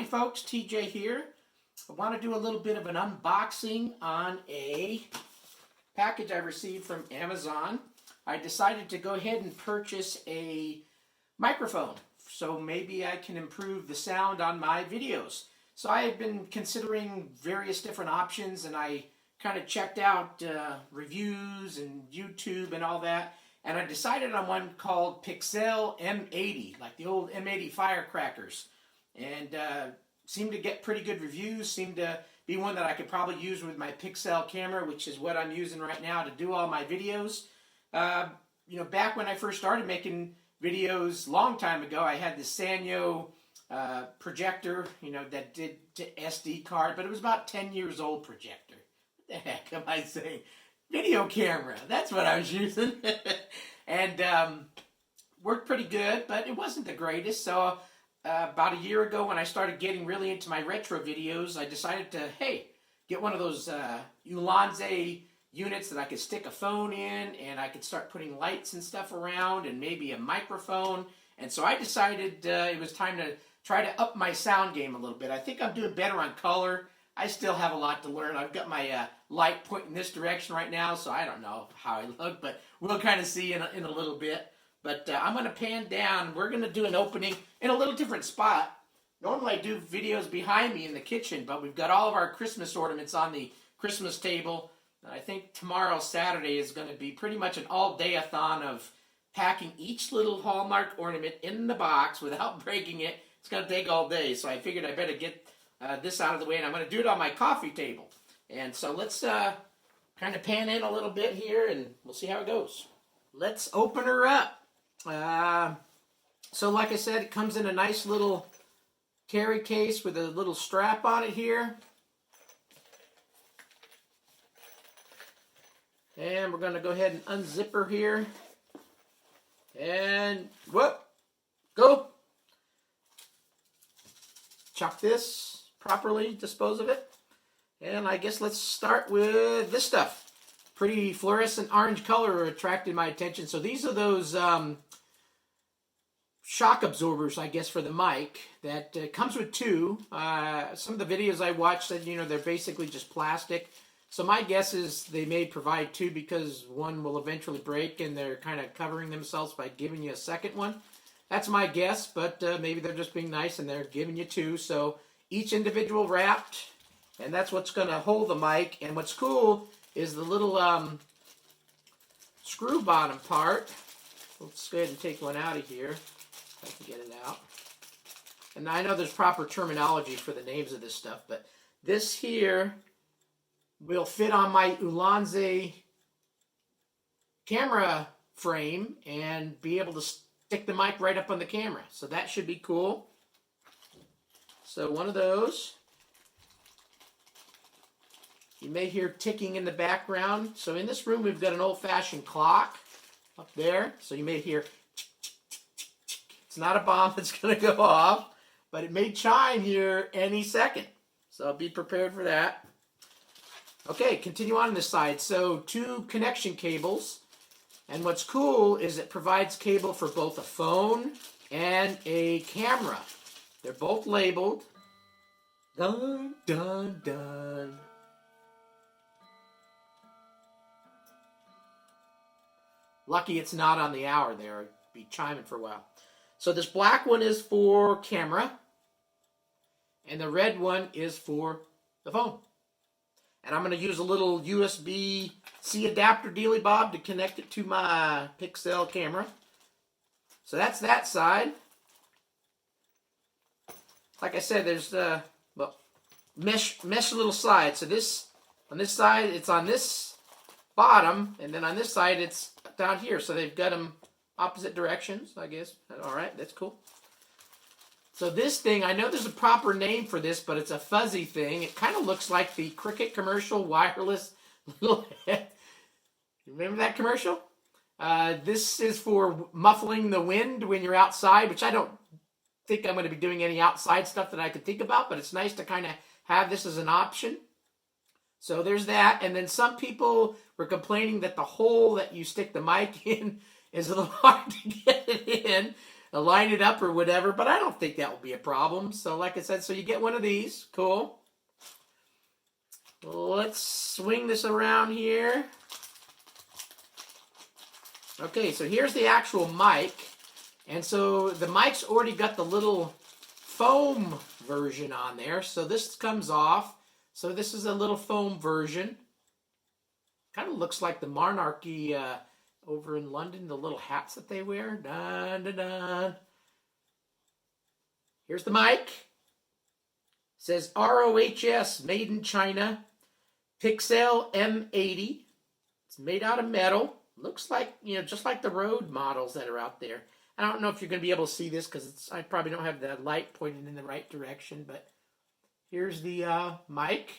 folks, TJ here. I want to do a little bit of an unboxing on a package I received from Amazon. I decided to go ahead and purchase a microphone, so maybe I can improve the sound on my videos. So I have been considering various different options, and I kind of checked out reviews and YouTube and all that, and I decided on one called Pixel M80, like the old M80 firecrackers, and seemed to get pretty good reviews. Seemed to be one that I could probably use with my Pixel camera, which is what I'm using right now to do all my videos. You know, back when I first started making videos, long time ago, I had the Sanyo projector, you know, that did to SD card, but it was about 10 years old projector. What the heck am I saying? Video camera, that's what I was using. And worked pretty good, but it wasn't the greatest. So about a year ago, when I started getting really into my retro videos, I decided to, hey, get one of those Ulanze units that I could stick a phone in, and I could start putting lights and stuff around, and maybe a microphone. And so I decided it was time to try to up my sound game a little bit. I think I'm doing better on color. I still have a lot to learn. I've got my light pointing this direction right now, so I don't know how I look, but we'll kind of see in a little bit. But I'm going to pan down. We're going to do an opening in a little different spot. Normally I do videos behind me in the kitchen, but we've got all of our Christmas ornaments on the Christmas table. And I think tomorrow, Saturday, is going to be pretty much an all-day-a-thon of packing each little Hallmark ornament in the box without breaking it. It's going to take all day, so I figured I better get this out of the way, and I'm going to do it on my coffee table. And so let's kind of pan in a little bit here, and we'll see how it goes. Let's open her up. So like I said, it comes in a nice little carry case with a little strap on it here. And we're going to go ahead and unzip her here. And whoop, go. Chop this properly, dispose of it. And I guess let's start with this stuff. Pretty fluorescent orange color attracted my attention. So these are those shock absorbers, I guess, for the mic that comes with two. Some of the videos I watched said, you know, they're basically just plastic. So my guess is they may provide two because one will eventually break, and they're kind of covering themselves by giving you a second one. That's my guess, but maybe they're just being nice and they're giving you two. So each individual wrapped, and that's what's going to hold the mic. And what's cool is the little screw bottom part. Let's go ahead and take one out of here if I can get it out. And I know there's proper terminology for the names of this stuff, but this here will fit on my Ulanze camera frame and be able to stick the mic right up on the camera. So that should be cool. So one of those. You may hear ticking in the background. So in this room, we've got an old-fashioned clock up there. So you may hear tick, tick, tick, tick, tick. It's not a bomb that's going to go off, but it may chime here any second. So be prepared for that. Okay, continue on this side. So two connection cables. And what's cool is it provides cable for both a phone and a camera. They're both labeled. Dun, dun, dun. Lucky it's not on the hour there. It'd be chiming for a while. So this black one is for camera, and the red is for the phone. And I'm going to use a little USB-C adapter dealy bob to connect it to my Pixel camera. So that's that side. Like I said, there's mesh little side. So this on this side, it's on this bottom, and then on this side, it's down here. So they've got them opposite directions, I guess. All right, that's cool. So this thing, I know there's a proper name for this, but it's a fuzzy thing. It kind of looks like the Cricket commercial, wireless little head. Remember that commercial? This is for muffling the wind when you're outside, which I don't think I'm going to be doing any outside stuff that I could think about, but it's nice to kind of have this as an option. So there's that. And then some people were complaining that the hole that you stick the mic in is a little hard to get it in. line it up or whatever, but I don't think that will be a problem. So like I said, so you get one of these. Cool. Let's swing this around here. Okay, so here's the actual mic. And so the mic's already got the little foam version on there. So this comes off. So this is a little foam version. Kind of looks like the monarchy over in London, the little hats that they wear. Dun, dun, dun. Here's the mic. It says ROHS, made in China. Pixel M80. It's made out of metal. Looks like, just like the Rode models that are out there. I don't know if you're going to be able to see this because I probably don't have the light pointed in the right direction, but here's the mic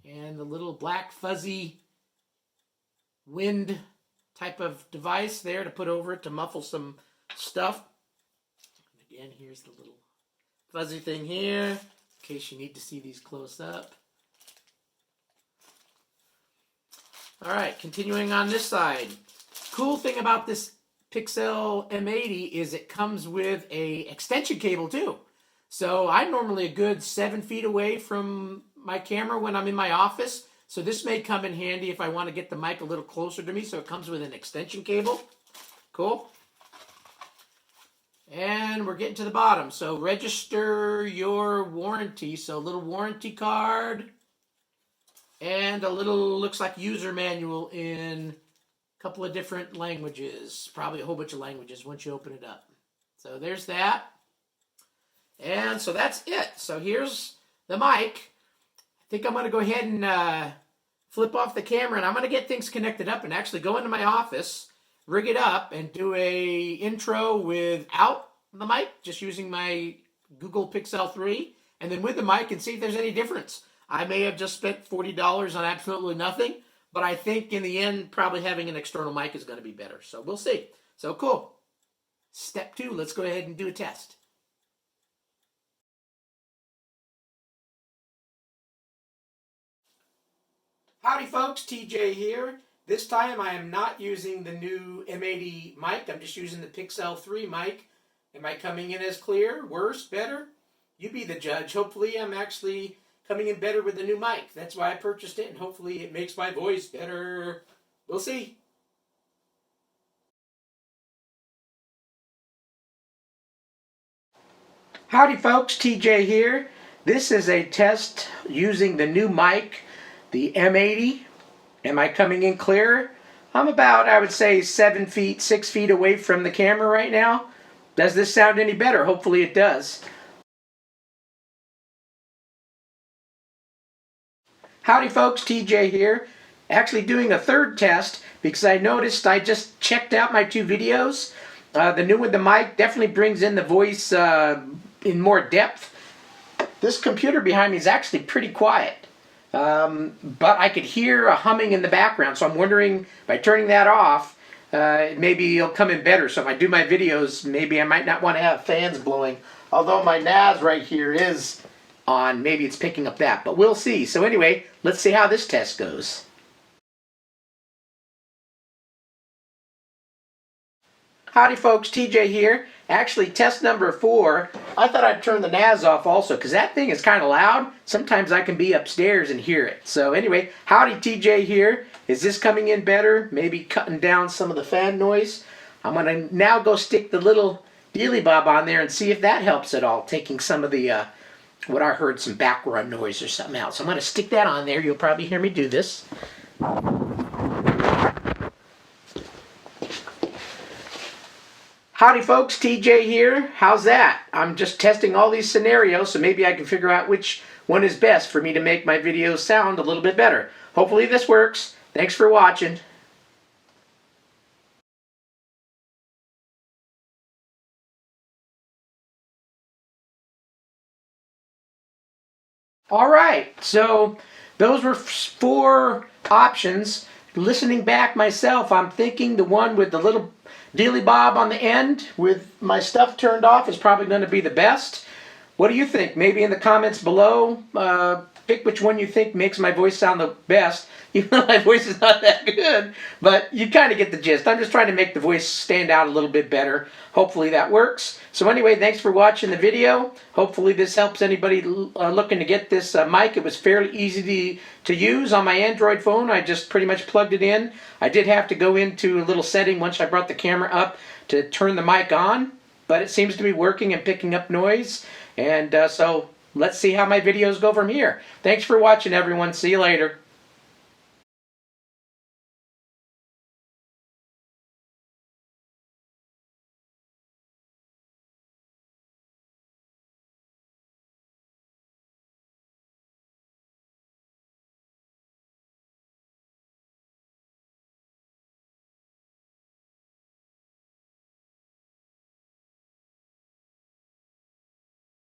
and the little black fuzzy wind type of device there to put over it to muffle some stuff. And again, here's the little fuzzy thing here in case you need to see these close up. All right, continuing on this side. Cool thing about this Pixel M80 is it comes with a extension cable too. So I'm normally a good 7 feet away from my camera when I'm in my office. So this may come in handy if I want to get the mic a little closer to me. So it comes with an extension cable. Cool. And we're getting to the bottom. So register your warranty. So a little warranty card. And a little, looks like user manual in a couple of different languages. Probably a whole bunch of languages once you open it up. So there's that. And so that's it. So here's the mic. I think I'm going to go ahead and flip off the camera, and I'm going to get things connected up and actually go into my office, rig it up, and do a intro without the mic, just using my Google Pixel 3, and then with the mic and see if there's any difference. I may have just spent $40 on absolutely nothing, but I think in the end, probably having an external mic is going to be better. So we'll see. So cool. Step 2, let's go ahead and do a test. Howdy folks, TJ here. This time I am not using the new M80 mic. I'm just using the Pixel 3 mic. Am I coming in as clear, worse, better? You be the judge. Hopefully I'm actually coming in better with the new mic. That's why I purchased it, and hopefully it makes my voice better. We'll see. Howdy folks, TJ here. This is a test using the new mic, the M80. Am I coming in clearer? I'm about, I would say, 6 feet away from the camera right now. Does this sound any better? Hopefully it does. Howdy folks, TJ here. Actually doing a third test because I noticed I just checked out my 2 videos. The new one, the mic, definitely brings in the voice in more depth. This computer behind me is actually pretty quiet. But I could hear a humming in the background, so I'm wondering, by turning that off, maybe it'll come in better. So if I do my videos, maybe I might not want to have fans blowing. Although my NAS right here is on, maybe it's picking up that, but we'll see. So anyway, let's see how this test goes. Howdy folks, TJ here. Actually, test number 4, I thought I'd turn the NAS off also because that thing is kind of loud. Sometimes I can be upstairs and hear it. So anyway, howdy, TJ here. Is this coming in better? Maybe cutting down some of the fan noise. I'm going to now go stick the little dealy bob on there and see if that helps at all, taking some of the, what I heard, some background noise or something else. I'm going to stick that on there. You'll probably hear me do this. Howdy folks, TJ here. How's that? I'm just testing all these scenarios so maybe I can figure out which one is best for me to make my videos sound a little bit better. Hopefully this works. Thanks for watching. Alright, so those were 4 options. Listening back myself, I'm thinking the one with the little dealy bob on the end with my stuff turned off is probably going to be the best. What do you think? Maybe in the comments below, pick which one you think makes my voice sound the best, even though my voice is not that good, but you kind of get the gist. I'm just trying to make the voice stand out a little bit better. Hopefully that works. So anyway, thanks for watching the video. Hopefully this helps anybody looking to get this mic. It was fairly easy to use on my Android phone. I just pretty much plugged it in. I did have to go into a little setting once I brought the camera up to turn the mic on, but it seems to be working and picking up noise. And so let's see how my videos go from here. Thanks for watching, everyone. See you later.